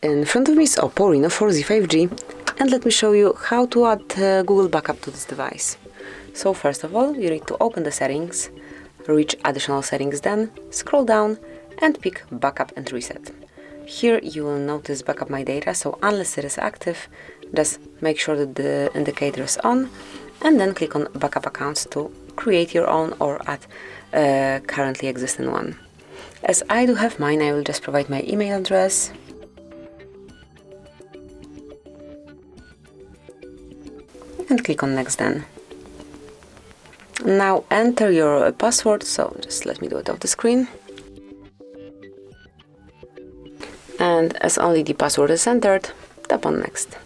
In front of me is OPPO Reno4 Z 5G, and let me show you how to add Google Backup to this device. So first of all, you need to open the settings, reach additional settings, then scroll down and pick Backup and Reset. Here you will notice Backup My Data, so unless it is active, just make sure that the indicator is on, and then click on Backup Accounts to create your own or add a currently existing one. As I do have mine, I will just provide my email address. And click on Next then. Now enter your password, so just let me do it off the screen. And as only the password is entered, tap on Next.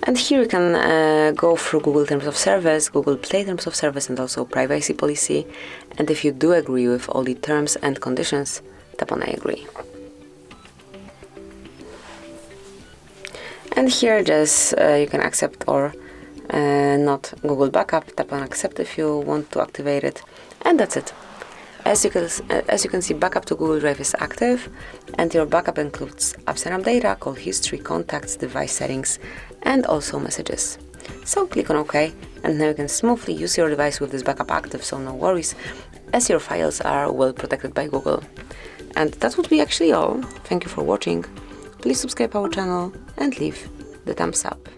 And here you can go through Google Terms of Service, Google Play Terms of Service, and also Privacy Policy. And if you do agree with all the terms and conditions, tap on I agree. And here just you can accept or not Google Backup. Tap on accept if you want to activate it, and that's it. As you can see, backup to Google Drive is active, and your backup includes apps and app data, call history, contacts, device settings, and also messages. So click on OK, and now you can smoothly use your device with this backup active, so no worries, as your files are well protected by Google. And that would be actually all. Thank you for watching. Please subscribe our channel and leave the thumbs up.